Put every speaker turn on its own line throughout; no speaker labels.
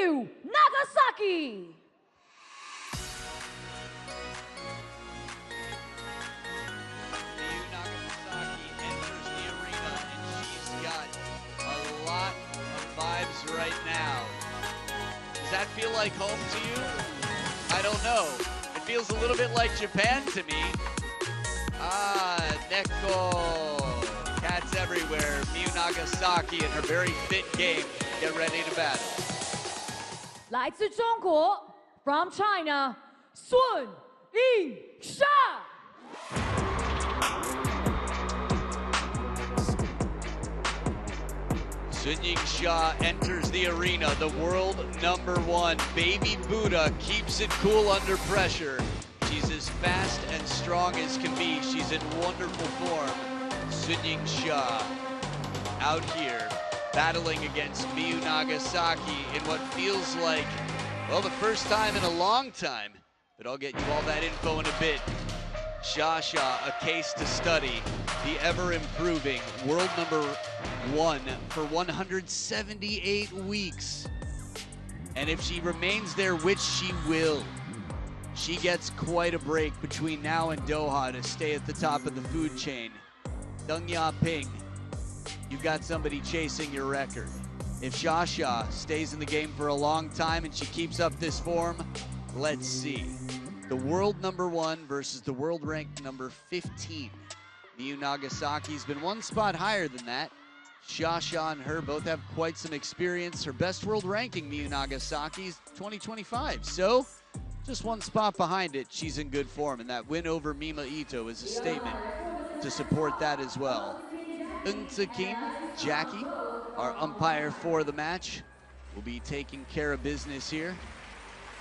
Yingsha-Miyu, Nagasaki.
Miyu Nagasaki enters the arena and she's got a lot of vibes right now. Does that feel like home to you? I don't know. It feels a little bit like Japan to me. Neko. Cats everywhere. Miyu Nagasaki in her very fit game. Get ready to battle.
来自中国 from China, Sun Yingsha.
Sun Yingsha enters the arena, the world #1. Baby Buddha keeps it cool under pressure. She's as fast and strong as can be. She's in wonderful form. Sun Yingsha out here battling against Miyu Nagasaki in what feels like, well, the first time in a long time. But I'll get you all that info in a bit. Shasha, a case to study. The ever-improving world #1 for 178 weeks. And if she remains there, which she will, she gets quite a break between now and Doha to stay at the top of the food chain. Deng Yaping, you've got somebody chasing your record. If Shasha stays in the game for a long time and she keeps up this form, let's see. The world #1 versus the world ranked number 15. Miyu Nagasaki's been one spot higher than that. Shasha and her both have quite some experience. Her best world ranking, Miyu Nagasaki's 2025. So, just one spot behind it, she's in good form. And that win over Mima Ito is a statement to support that as well. Kim, Jackie, our umpire for the match, will be taking care of business here.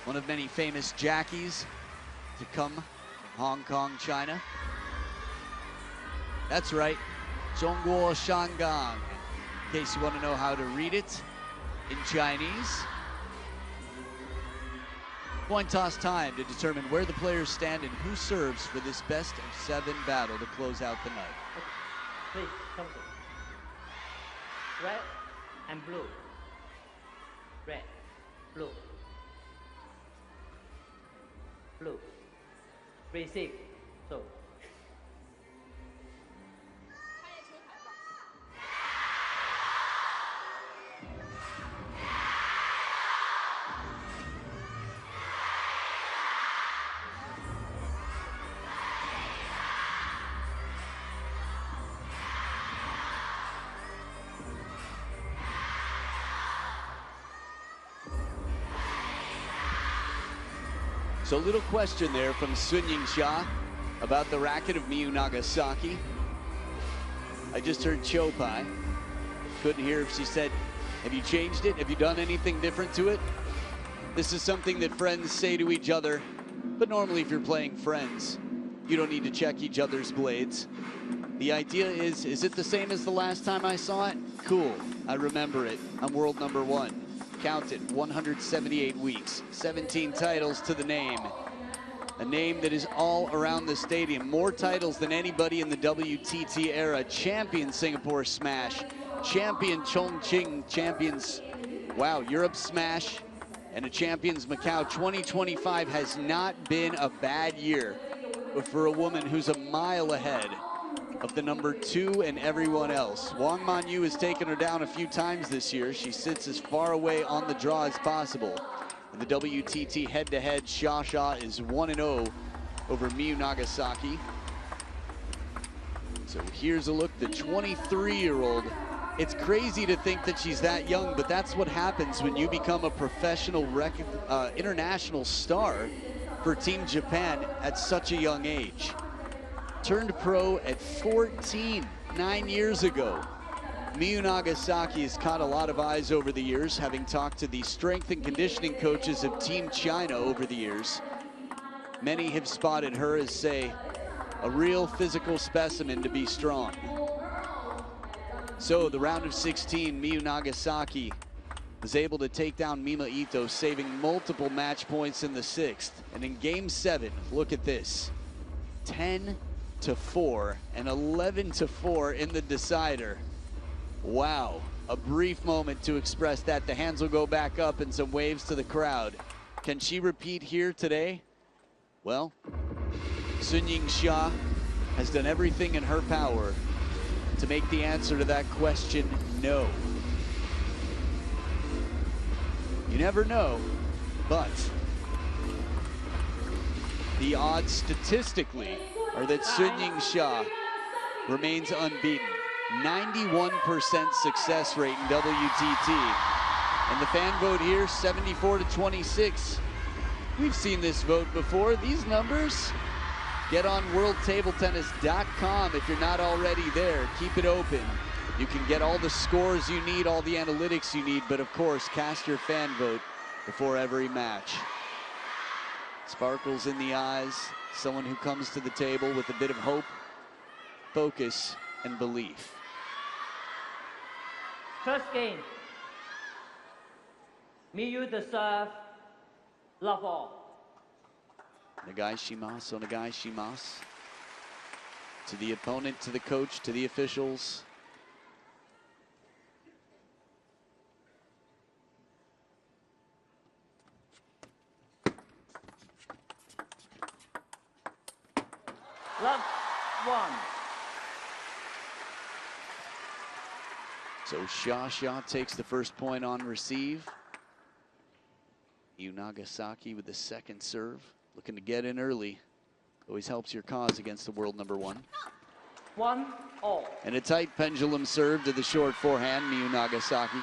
One of many famous Jackies to come from Hong Kong, China. That's right, Zhongguo Shangang, in case you want to know how to read it in Chinese. Coin toss time to determine where the players stand and who serves for this best of 7 battle to close out the night.
Please, come to. Red and blue. Red, blue. Blue. Receive. So.
So a little question there from Sun Yingsha about the racket of Miyu Nagasaki. I just heard Chopai. Couldn't hear if she said, have you changed it? Have you done anything different to it? This is something that friends say to each other, but normally if you're playing friends, you don't need to check each other's blades. The idea is it the same as the last time I saw it? Cool, I remember it. I'm world #1. Counted 178 weeks, 17 titles to the name. A name that is all around the stadium. More titles than anybody in the WTT era. Champion Singapore Smash, champion Chongqing, champions, wow, Europe Smash, and a champions Macau. 2025 has not been a bad year, but for a woman who's a mile ahead of the #2 and everyone else. Wang Manyu has taken her down a few times this year. She sits as far away on the draw as possible. In the WTT head-to-head, Shasha is 1-0 over Miyu Nagasaki. So here's a look, the 23-year-old. It's crazy to think that she's that young, but that's what happens when you become a professional international star for Team Japan at such a young age. Turned pro at 14, 9 years ago. Miyu Nagasaki has caught a lot of eyes over the years, having talked to the strength and conditioning coaches of Team China over the years. Many have spotted her as, say, a real physical specimen to be strong. So the round of 16, Miyu Nagasaki was able to take down Mima Ito, saving multiple match points in the 6th. And in game 7, look at this, 10-4 and 11-4 in the decider. Wow, a brief moment to express that. The hands will go back up and some waves to the crowd. Can she repeat here today? Well, Sun Yingsha has done everything in her power to make the answer to that question no. You never know, but the odds statistically are that Sun Yingsha remains unbeaten. 91% success rate in WTT. And the fan vote here, 74-26. We've seen this vote before. These numbers, get on worldtabletennis.com if you're not already there. Keep it open. You can get all the scores you need, all the analytics you need, but of course, cast your fan vote before every match. Sparkles in the eyes, someone who comes to the table with a bit of hope, focus, and belief.
First game. Miyu the serve. Love all.
Nagashimasu, Nagashimasu. To the opponent, to the coach, to the officials.
Love one.
So Sha takes the first point on receive. Nagasaki with the second serve. Looking to get in early. Always helps your cause against the world number one.
1-all.
And a tight pendulum serve to the short forehand, Miyu Nagasaki.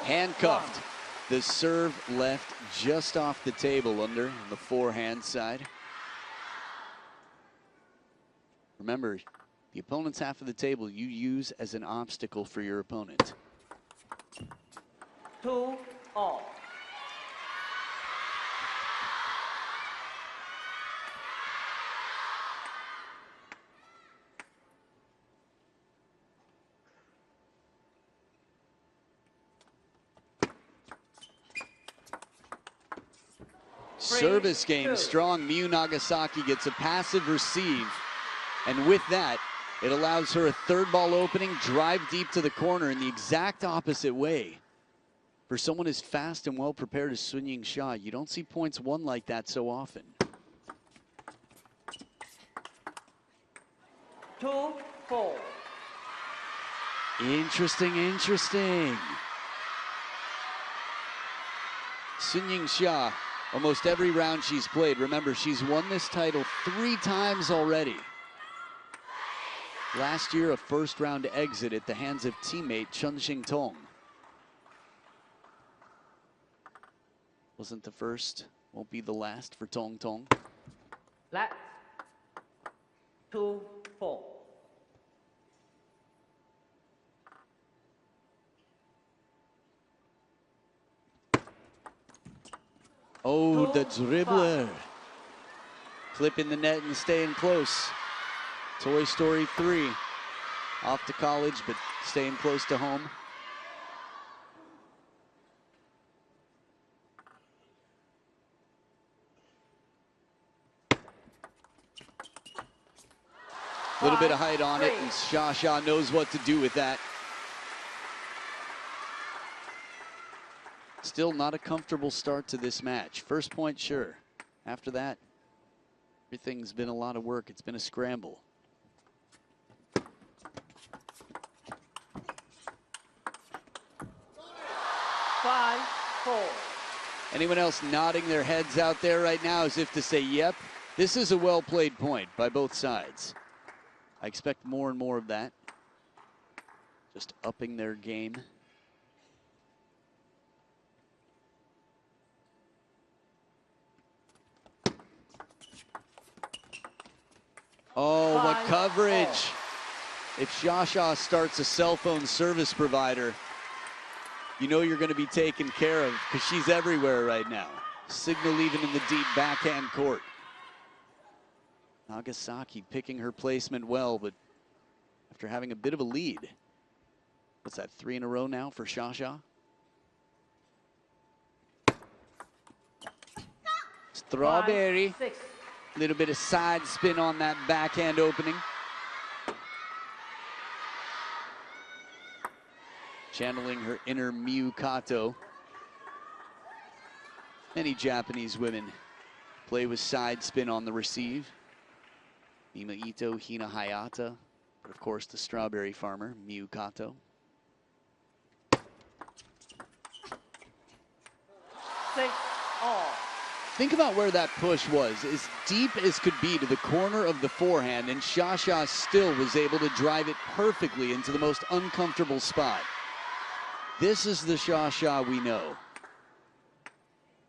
Handcuffed. The serve left just off the table under on the forehand side. Remember, the opponent's half of the table you use as an obstacle for your opponent.
2-all.
Service game strong. Miyu Nagasaki gets a passive receive, and with that, it allows her a third ball opening, drive deep to the corner in the exact opposite way. For someone as fast and well prepared as Sun Yingsha, you don't see points won like that so often.
2-4.
Interesting, interesting. Sun Yingsha, almost every round she's played. Remember, she's won this title 3 times already. Last year, a first round exit at the hands of teammate Chun Xing-tong. Wasn't the first, won't be the last for Tong Tong.
Let 2-4.
Oh, the dribbler. Flipping the net and staying close. Toy Story 3. Off to college, but staying close to home. A little bit of height on it, and Sha knows what to do with that. Still not a comfortable start to this match. First point, sure. After that, everything's been a lot of work. It's been a scramble.
Five, 4.
Anyone else nodding their heads out there right now as if to say, yep, this is a well-played point by both sides. I expect more and more of that. Just upping their game. Oh, what coverage. If Sha starts a cell phone service provider, you know you're going to be taken care of because she's everywhere right now. Signal even in the deep backhand court. Nagasaki picking her placement well, but after having a bit of a lead. What's that, 3 in a row now for Xia? Strawberry.
5-6.
Little bit of side spin on that backhand opening. Channeling her inner Miyu Kato. Many Japanese women play with side spin on the receive. Nima Ito, Hina Hayata, but of course the strawberry farmer, Miyu Kato.
6-all.
Think about where that push was, as deep as could be to the corner of the forehand, and Xia still was able to drive it perfectly into the most uncomfortable spot. This is the Xia we know.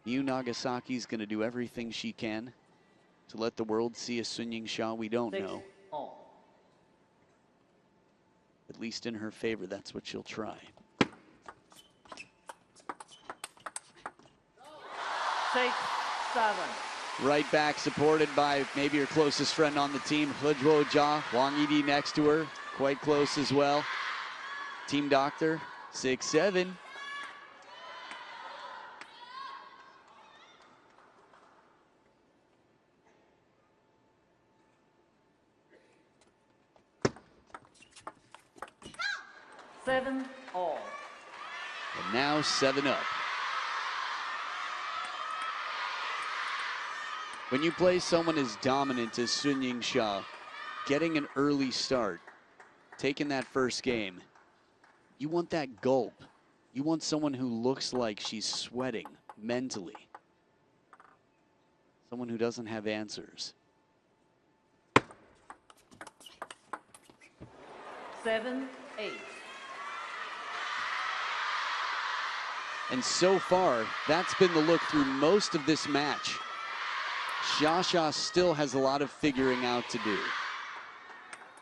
Miyu Nagasaki's going to do everything she can to let the world see a Sun Yingsha we don't know.
6-all.
At least in her favor, that's what she'll try.
6-7.
Right back, supported by maybe her closest friend on the team, Hezhuo Jia. Wang Yidi next to her, quite close as well. Team doctor, 6-7.
All.
And now 7-up. When you play someone as dominant as Sun Yingsha, getting an early start, taking that first game, you want that gulp. You want someone who looks like she's sweating mentally. Someone who doesn't have answers.
7-8.
And so far, that's been the look through most of this match. Xia still has a lot of figuring out to do.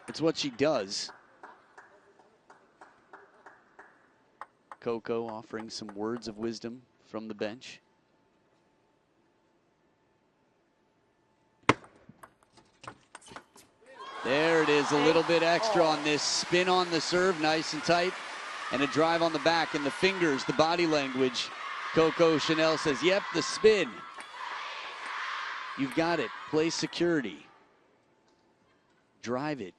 It's what she does. Coco offering some words of wisdom from the bench. There it is, a little bit extra on this spin on the serve, nice and tight. And a drive on the back, and the fingers, the body language. Coco Chanel says, yep, the spin. You've got it. Play security. Drive it.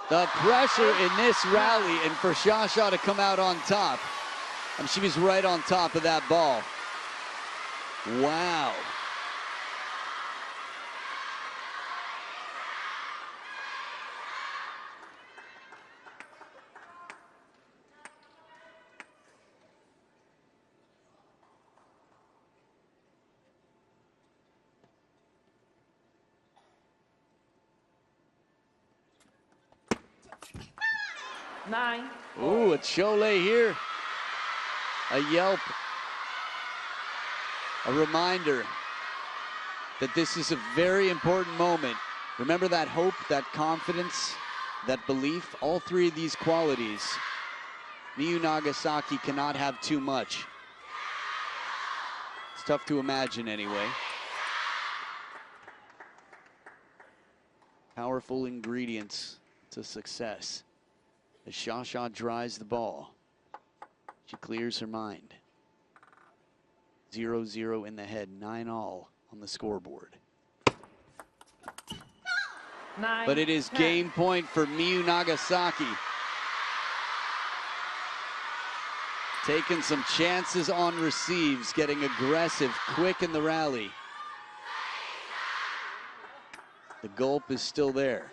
The pressure in this rally, and for Xia to come out on top. And she was right on top of that ball. Wow.
Nine.
Ooh, a Cholet here. A yelp. A reminder that this is a very important moment. Remember that hope, that confidence, that belief, all three of these qualities. Miyu Nagasaki cannot have too much. It's tough to imagine anyway. Powerful ingredients to success. As Xia dries the ball, she clears her mind. 0-0 in the head, 9-all on the scoreboard.
9.
But it is
10.
game point for Miyu Nagasaki. Taking some chances on receives, getting aggressive, quick in the rally. The gulp is still there.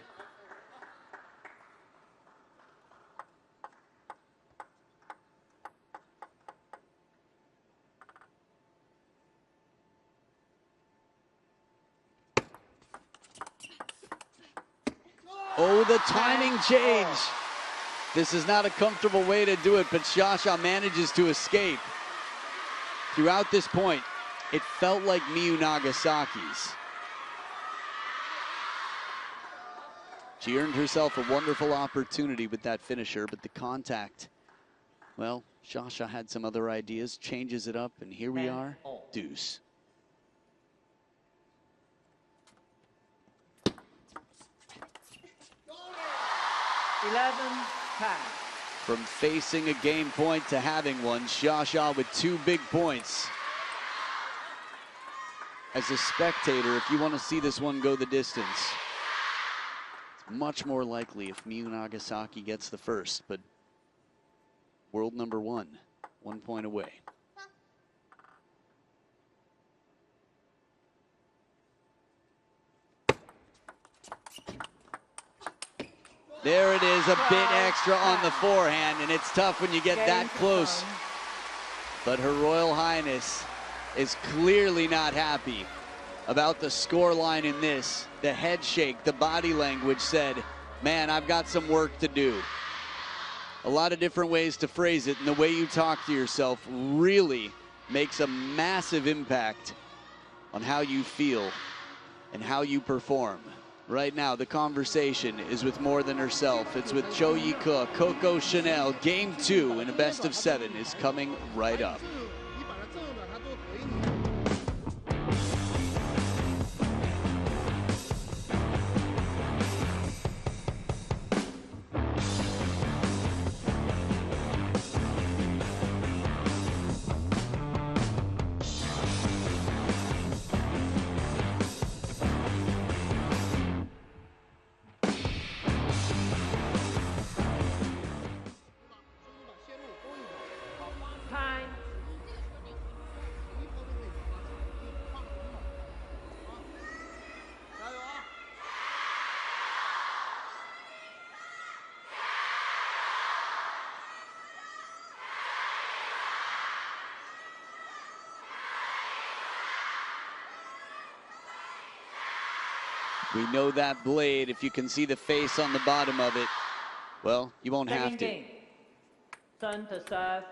Oh, the timing change. This is not a comfortable way to do it, but Xia manages to escape. Throughout this point, it felt like Miyu Nagasaki's. She earned herself a wonderful opportunity with that finisher, but the contact, well, Sha had some other ideas, changes it up, and here we are, deuce. From facing a game point to having one, Sha with 2 big points. As a spectator, if you want to see this one go the distance, it's much more likely if Miyu Nagasaki gets the first, but world number 1, 1 point away. There it is, a bit extra on the forehand, and it's tough when you get that close. But Her Royal Highness is clearly not happy about the score line in this. The head shake, the body language said, man, I've got some work to do. A lot of different ways to phrase it, and the way you talk to yourself really makes a massive impact on how you feel and how you perform. Right now, the conversation is with more than herself. It's with Cho Yi-Ke, Coco Chanel. Game 2 in a best of 7 is coming right up. We know that blade, if you can see the face on the bottom of it, well, you won't have to.
Turn to serve.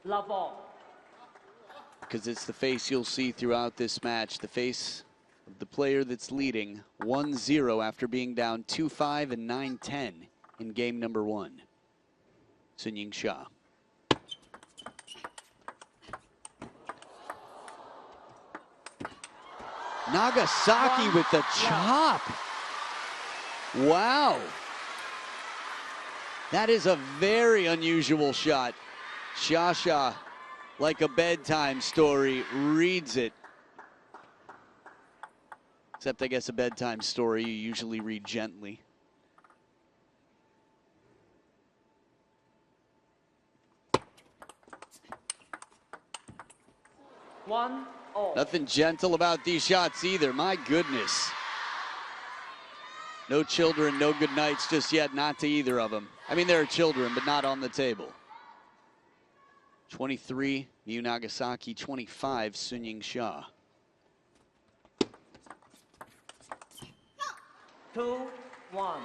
Love all.
Because it's the face you'll see throughout this match, the face of the player that's leading 1-0 after being down 2-5 and 9-10 in game number 1. Sun Yingsha. Nagasaki with the chop. Wow. That is a very unusual shot. Sha, like a bedtime story, reads it. Except I guess a bedtime story you usually read gently. Nothing gentle about these shots either, my goodness. No children, no good nights just yet, not to either of them. I mean, there are children, but not on the table. 23, Miyu Nagasaki, 25, Sun Yingsha.
2-1.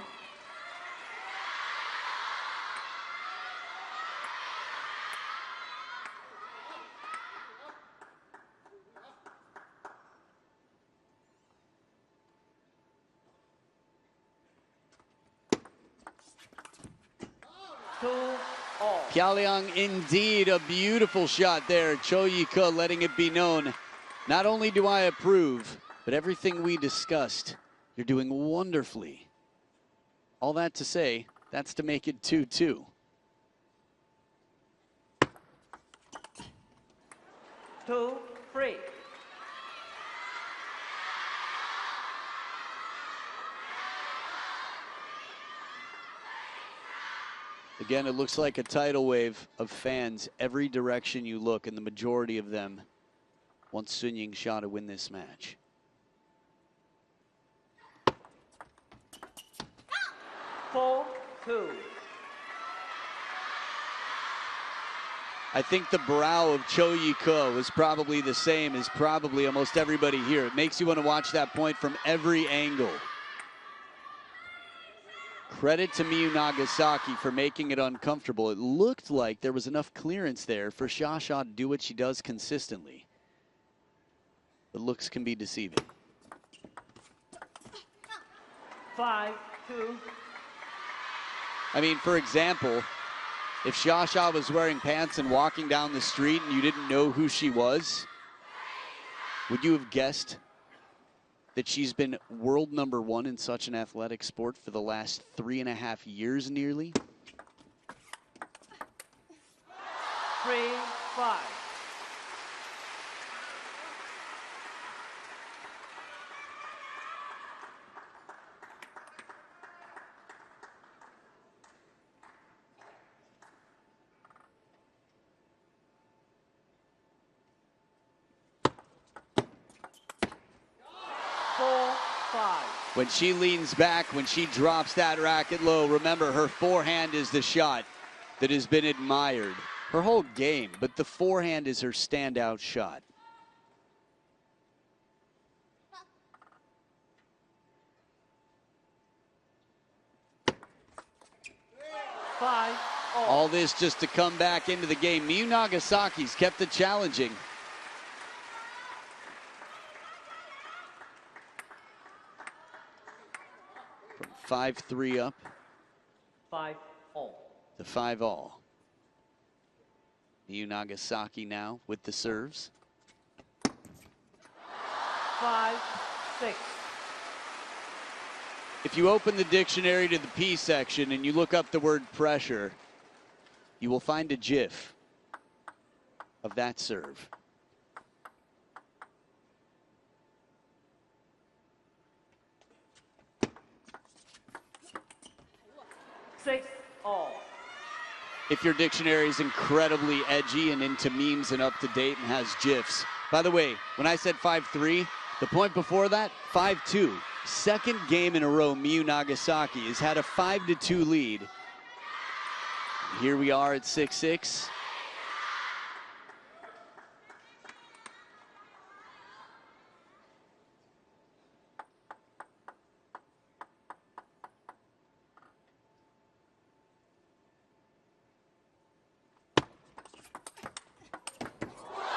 Pyaliang, indeed, a beautiful shot there. Cho Yi-Ke letting it be known. Not only do I approve, but everything we discussed, you're doing wonderfully. All that to say, that's to make it 2-2.
Two, three.
Again, it looks like a tidal wave of fans every direction you look, and the majority of them want Sun Yingsha to win this match.
Four, two.
I think the brow of Cho Yi-Ke was probably the same as probably almost everybody here. It makes you want to watch that point from every angle. Credit to Miyu Nagasaki for making it uncomfortable. It looked like there was enough clearance there for Sha to do what she does consistently. But looks can be deceiving.
5-4. 2.
I mean, for example, if Xia was wearing pants and walking down the street and you didn't know who she was, would you have guessed that she's been world #1 in such an athletic sport for the last 3.5 years nearly?
3-5.
When she leans back, when she drops that racket low, remember her forehand is the shot that has been admired her whole game, but the forehand is her standout shot. All this just to come back into the game. Miyu Nagasaki's kept it challenging. From 5-3 up.
5-all.
To 5-all. Miyu Nagasaki now with the serves.
5-6.
If you open the dictionary to the P section and you look up the word pressure, you will find a GIF of that serve.
All.
If your dictionary is incredibly edgy and into memes and up to date and has GIFs. By the way, when I said 5-3, the point before that, 5-2. Second game in a row, Miyu Nagasaki has had a 5-2 lead. Here we are at 6-6.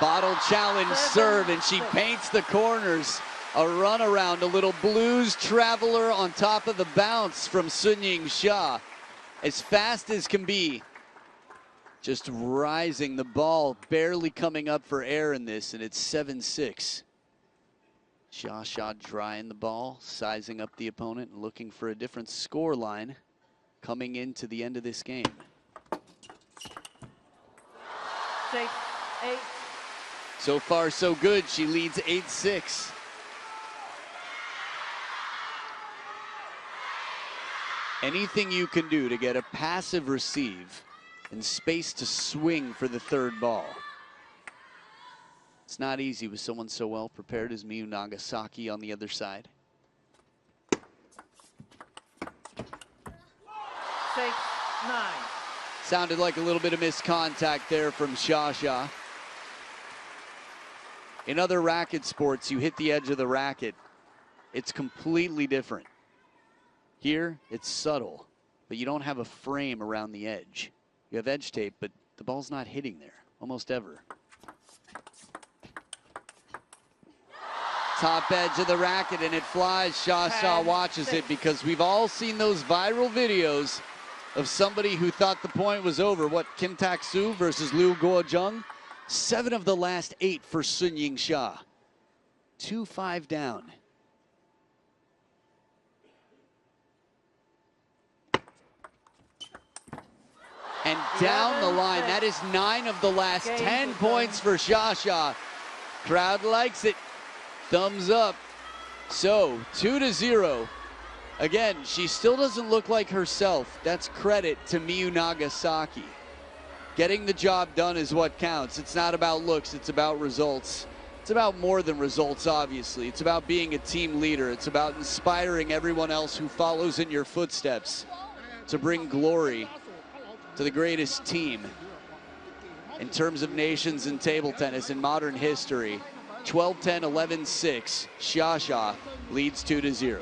Bottle challenge serve, and she paints the corners. A runaround, a little blues traveler on top of the bounce from Sun Yingsha. As fast as can be. Just rising, the ball barely coming up for air in this, and it's 7-6. Xia drying the ball, sizing up the opponent, and looking for a different score line coming into the end of this game.
6-8.
So far, so good. She leads 8-6. Anything you can do to get a passive receive and space to swing for the third ball. It's not easy with someone so well prepared as Miyu Nagasaki on the other side.
6-9.
Sounded like a little bit of missed contact there from Xia. In other racket sports, you hit the edge of the racket. It's completely different. Here, it's subtle, but you don't have a frame around the edge. You have edge tape, but the ball's not hitting there, almost ever. Top edge of the racket, and it flies. Xia watches it because we've all seen those viral videos of somebody who thought the point was over. What, Kim Tak-soo versus Liu Guojung? 7 of the last 8 for Sun Yingsha. 2-5 down. And down the line, that is 9 of the last 10 points for Xia. Crowd likes it. Thumbs up. So 2-0. Again, she still doesn't look like herself. That's credit to Miyu Nagasaki. Getting the job done is what counts. It's not about looks, it's about results. It's about more than results, obviously. It's about being a team leader. It's about inspiring everyone else who follows in your footsteps to bring glory to the greatest team in terms of nations in table tennis in modern history. 12-10, 11-6. Xia leads 2-0.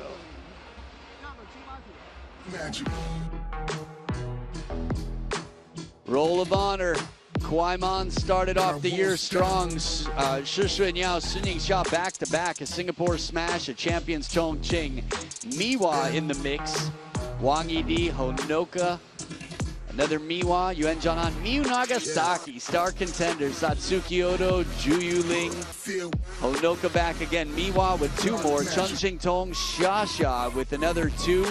Roll of honor. Kwaiman started off the year strong. Shi Xuanyao, Sun Yingsha back-to-back. A Singapore smash, a champions Chongqing. Miwa in the mix. Wang Yidi, Honoka, another Miwa, Yuen Jianan, Miyu Nagasaki, star contenders, Satsuki Odo, Ju Yuling, Honoka back again, Miwa with 2 more, Chun Shing Tong, Xia with another 2,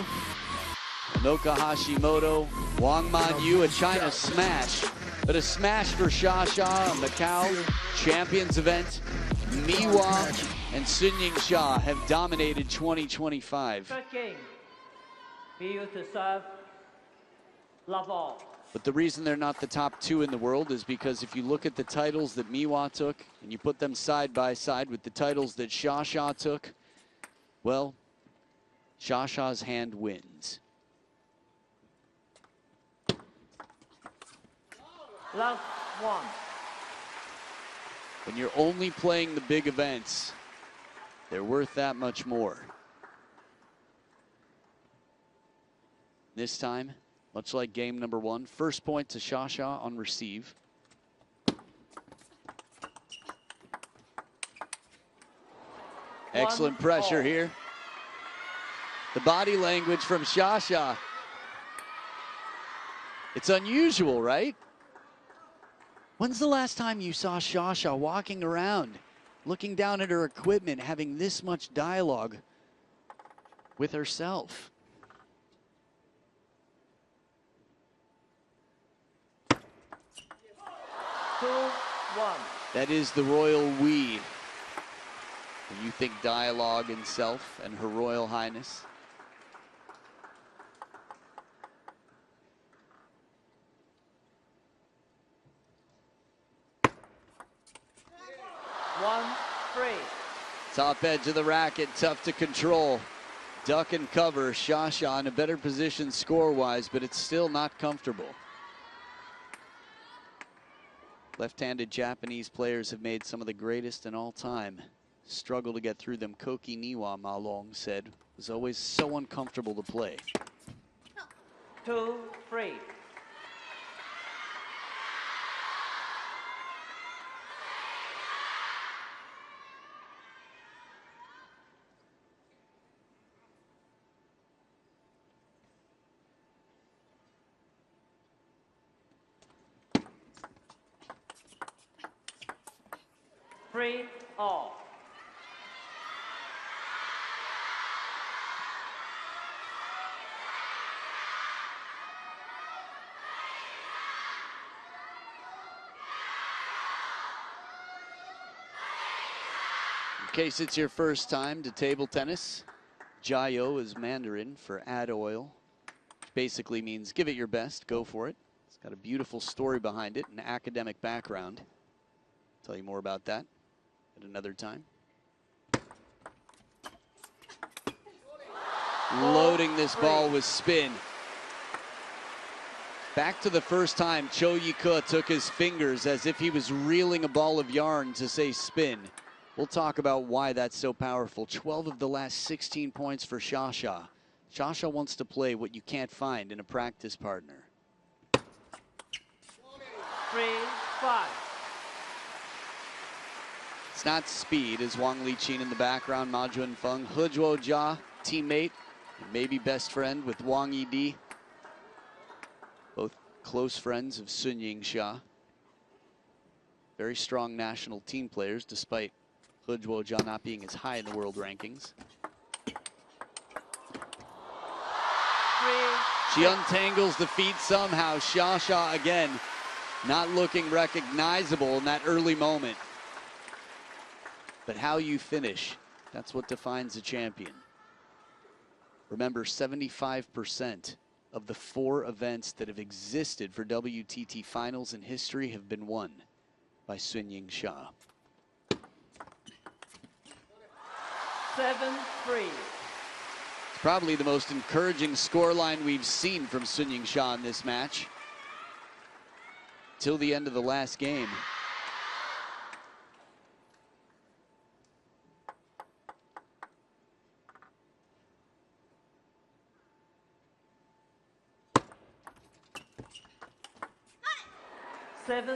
Honoka Hashimoto, Wang Man-yu, a China smash, but a smash for Xia, a Macau Champions event. Miwa and Sun Yingsha have dominated 2025.
First game, Miyu to serve, love all.
But the reason they're not the top 2 in the world is because if you look at the titles that Miwa took and you put them side by side with the titles that Xia took, well, Xia's hand wins.
Love 1.
When you're only playing the big events, they're worth that much more. This time, much like game number 1, first point to Xia on receive. Excellent pressure here. The body language from Xia. It's unusual, right? When's the last time you saw Xia walking around, looking down at her equipment, having this much dialogue with herself? That is the royal we. When you think dialogue and self and Her Royal Highness. Top edge of the racket, tough to control. Duck and cover, Xia in a better position score-wise, but it's still not comfortable. Left-handed Japanese players have made some of the greatest in all time struggle to get through them. Koki Niwa, Ma Long said, was always so uncomfortable to play.
2-3. All.
In case it's your first time to table tennis, Jiao is Mandarin for add oil, which basically means give it your best, go for it. It's got a beautiful story behind it, an academic background. I'll tell you more about that at another time. Loading this ball with spin. Back to the first time Cho Yi-ke took his fingers as if he was reeling a ball of yarn to say spin. We'll talk about why that's so powerful. 12 of the last 16 points for Xia. Xia wants to play what you can't find in a practice partner.
3-5.
It's not speed, as Wang Liqin in the background, Ma Junfeng, He Zhuojia, teammate, and maybe best friend with Wang Yidi. Both close friends of Sun Yingsha. Very strong national team players, despite He Zhuojia not being as high in the world rankings. She untangles the feet somehow. Xia again, not looking recognizable in that early moment. But how you finish, that's what defines a champion. Remember, 75% of the 4 events that have existed for WTT finals in history have been won by Sun Yingsha.
7-3.
It's probably the most encouraging scoreline we've seen from Sun Yingsha in this match. Till the end of the last game.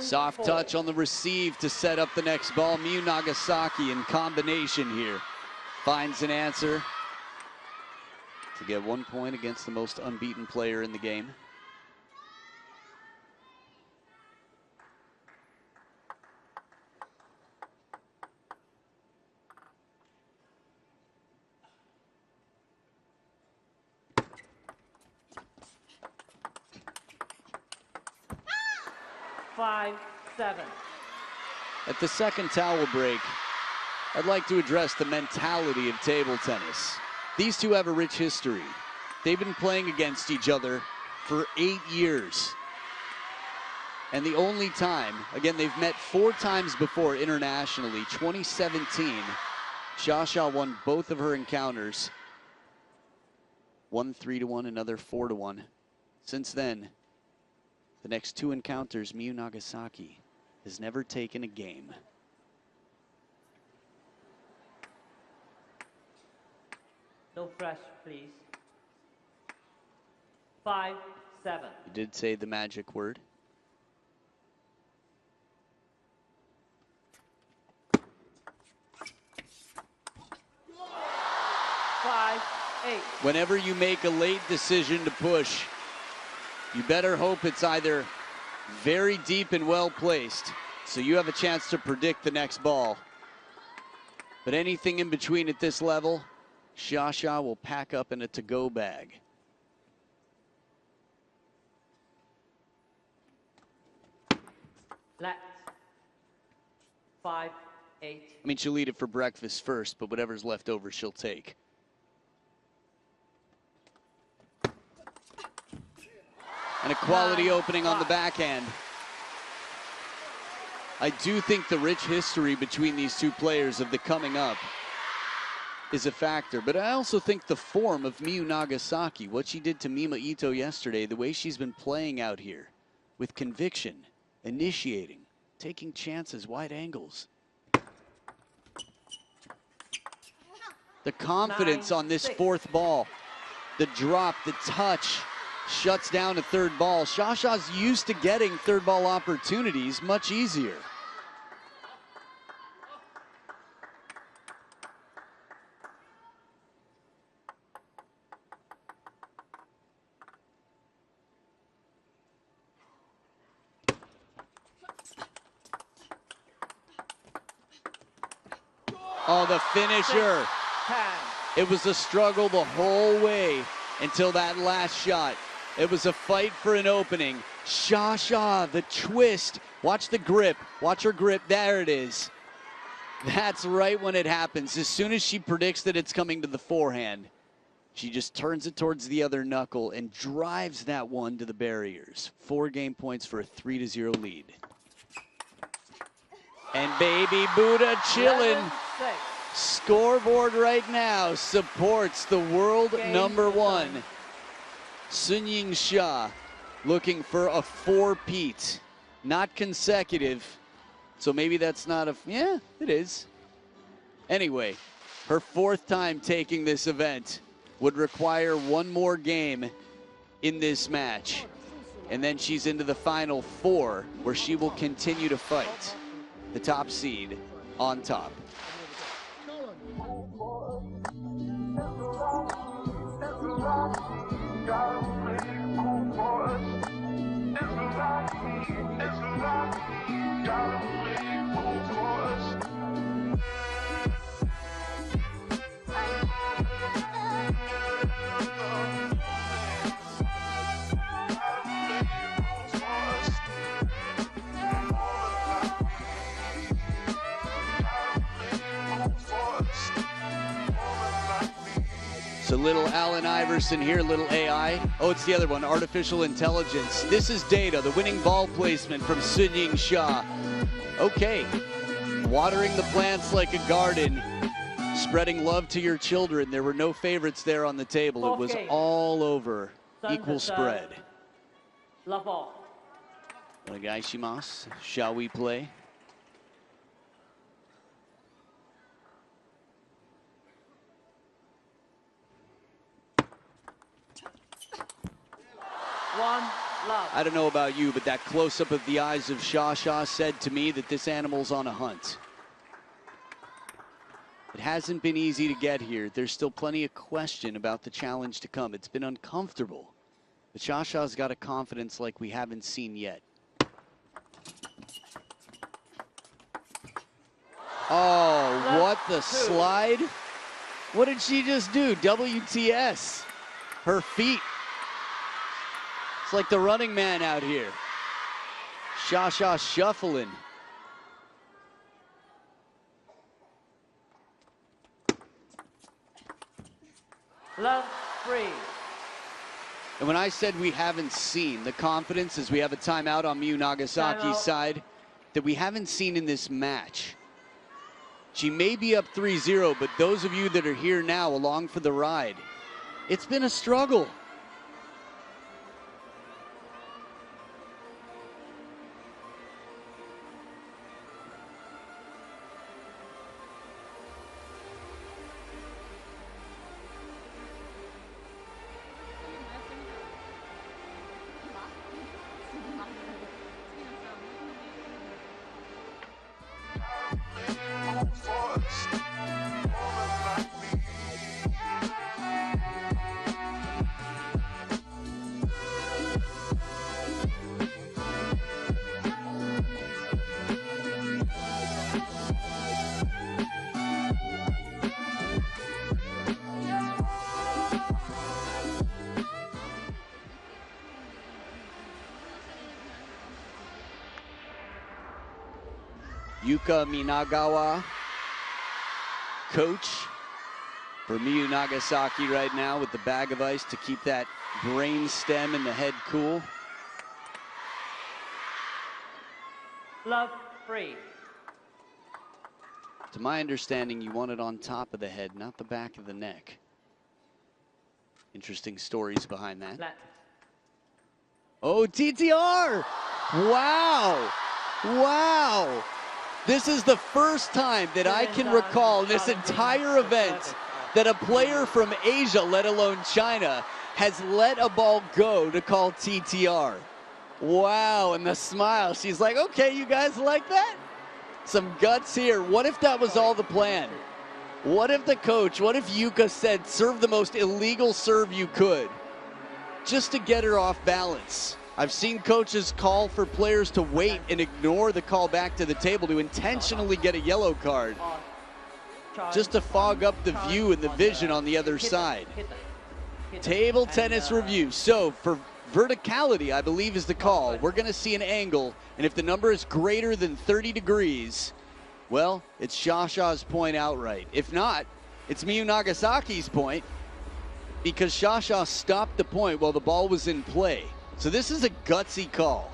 Soft touch on the receive to set up the next ball. Miyu Nagasaki in combination here. Finds an answer. to get 1 point against the most unbeaten player in the game.
Five, 7.
At the second towel break, I'd like to address the mentality of table tennis. These two have a rich history. They've been playing against each other for 8 years. And the only time, again, they've met 4 times before internationally. 2017, Xia won both of her encounters. One 3-1, another 4-1. Since then, the next 2 encounters, Miyu Nagasaki has never taken a game.
No fresh, please. 5, 7.
You did say the magic word.
Five, 8.
Whenever you make a late decision to push, you better hope it's either very deep and well placed, so you have a chance to predict the next ball. But anything in between at this level, Xia will pack up in a to-go bag.
Let. 5, 8.
I mean, she'll eat it for breakfast first, but whatever's left over, she'll take. And a quality opening on the backhand. I do think the rich history between these two players of the coming up is a factor, but I also think the form of Miyu Nagasaki, what she did to Mima Ito yesterday, the way she's been playing out here with conviction, initiating, taking chances, wide angles. The confidence on this 4th ball, the drop, the touch, shuts down a 3rd ball. Xia's used to getting 3rd ball opportunities much easier. Oh, the finisher.
10.
It was a struggle the whole way until that last shot. It was a fight for an opening. Xia, the twist. Watch the grip. Watch her grip. There it is. That's right when it happens. As soon as she predicts that it's coming to the forehand, she just turns it towards the other knuckle and drives that one to the barriers. 4 game points for a 3-0 lead. And baby Buddha chillin'.
11, 6.
Scoreboard right now supports the world number 1. Sun Yingsha looking for a 4-peat, not consecutive. So maybe that's not a, yeah, it is. Anyway, her 4th time taking this event would require 1 more game in this match. And then she's into the final 4, where she will continue to fight the top seed on top. So little Allen Iverson here, little AI. Oh, it's the other one, artificial intelligence. This is data, the winning ball placement from Sun Yingsha. Okay, watering the plants like a garden, spreading love to your children. There were no favorites there on the table. It was all over, equal spread.
Love all.
Onegaishimasu, shall we play?
One, love.
I don't know about you, but that close-up of the eyes of Xia said to me that this animal's on a hunt. It hasn't been easy to get here. There's still plenty of question about the challenge to come. It's been uncomfortable. But Shasha's got a confidence like we haven't seen yet. Oh, what the slide? What did she just do? WTS. Her feet. It's like the Running Man out here. Shasha shuffling.
Love 3.
And when I said we haven't seen, the confidence is we have a timeout on Miyu Nagasaki's side that we haven't seen in this match. She may be up 3-0, but those of you that are here now along for the ride, it's been a struggle. Yuka Minagawa, coach for Miyu Nagasaki right now with the bag of ice to keep that brain stem and the head cool.
Love 3.
To my understanding, you want it on top of the head, not the back of the neck. Interesting stories behind that.
Flat.
Oh, TTR! Wow! Wow! This is the first time that I can recall in this entire event that a player from Asia, let alone China, has let a ball go to call TTR. Wow, and the smile. She's like, okay, you guys like that? Some guts here. What if that was all the plan? What if the coach, what if Yuka said, serve the most illegal serve you could, just to get her off balance? I've seen coaches call for players to wait and ignore the call back to the table to intentionally get a yellow card, just to fog up the view and the vision on the other side. Table tennis review. So for verticality, I believe is the call. We're going to see an angle, and if the number is greater than 30 degrees, well, it's Shasha's point outright. If not, it's Miyu Nagasaki's point, because Shasha stopped the point while the ball was in play. So this is a gutsy call.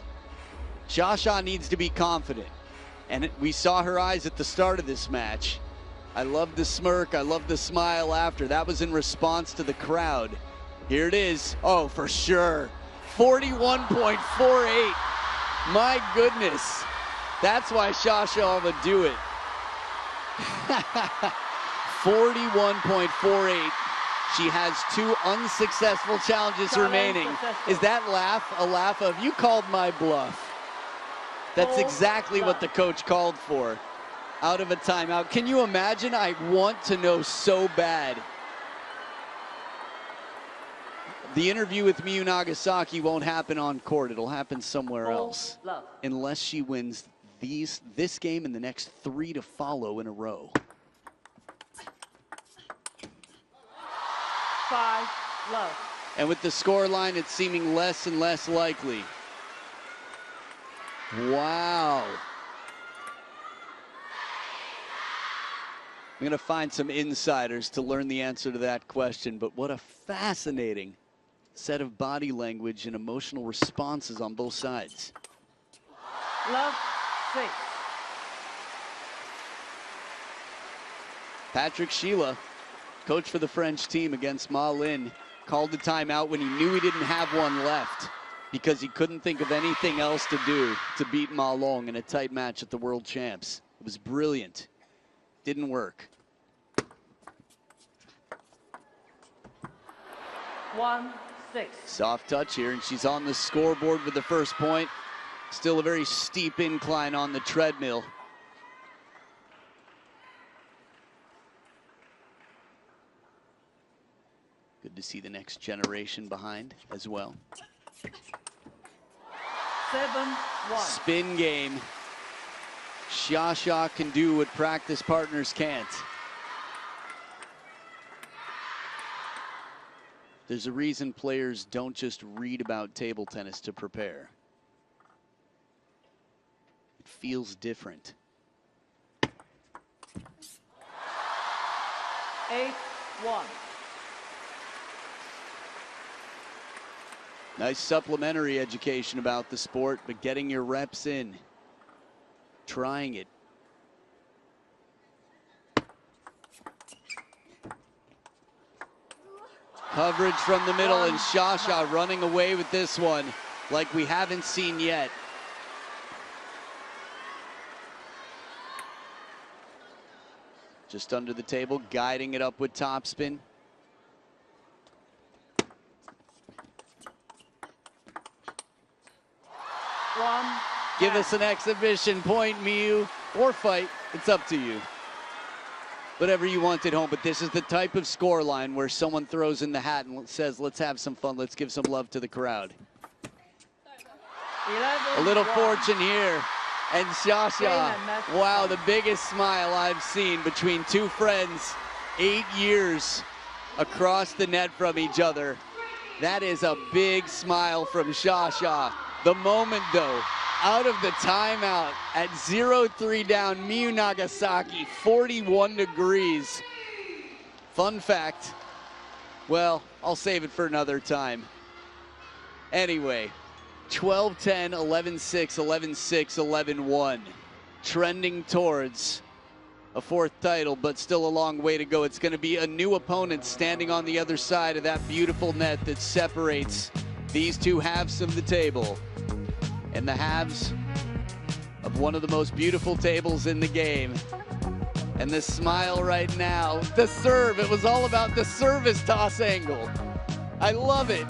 Shasha needs to be confident. And we saw her eyes at the start of this match. I love the smirk, I love the smile after. That was in response to the crowd. Here it is. Oh, for sure. 41.48. My goodness. That's why Shasha would do it. 41.48. She has 2 unsuccessful challenges remaining. Is that laugh a laugh of, you called my bluff? That's exactly what the coach called for. Out of a timeout. Can you imagine? I want to know so bad. The interview with Miyu Nagasaki won't happen on court. It'll happen somewhere else. Unless she wins this game and the next 3 to follow in a row.
5 love.
And with the score line, it's seeming less and less likely. Wow. I'm going to find some insiders to learn the answer to that question, but what a fascinating set of body language and emotional responses on both sides.
Love 6.
Patrick Sheila, coach for the French team against Ma Lin, called the timeout when he knew he didn't have one left because he couldn't think of anything else to do to beat Ma Long in a tight match at the World Champs. It was brilliant. Didn't work.
1-6.
Soft touch here, and she's on the scoreboard with the first point. Still a very steep incline on the treadmill. to see the next generation behind as well.
7-1.
Spin game. Xia can do what practice partners can't. There's a reason players don't just read about table tennis to prepare. It feels different.
8-1.
Nice supplementary education about the sport, but getting your reps in, trying it. Coverage from the middle, and Xia running away with this one like we haven't seen yet. Just under the table, guiding it up with topspin. Give us an exhibition point, Miyu, or fight. It's up to you. Whatever you want at home, but this is the type of score line where someone throws in the hat and says, let's have some fun, let's give some love to the crowd.
11-1.
A little fortune here, and Xia, wow, the biggest smile I've seen between two friends, 8 years across the net from each other. That is a big smile from Xia. The moment, though, out of the timeout at 0-3 down, Miyu Nagasaki, 41 degrees. Fun fact, well, I'll save it for another time. Anyway, 12-10, 11-6, 11-6, 11-1. Trending towards a fourth title, but still a long way to go. It's going to be a new opponent standing on the other side of that beautiful net that separates these two halves of the table. And the halves of one of the most beautiful tables in the game. And the smile right now, the serve, it was all about the service toss angle. I love it.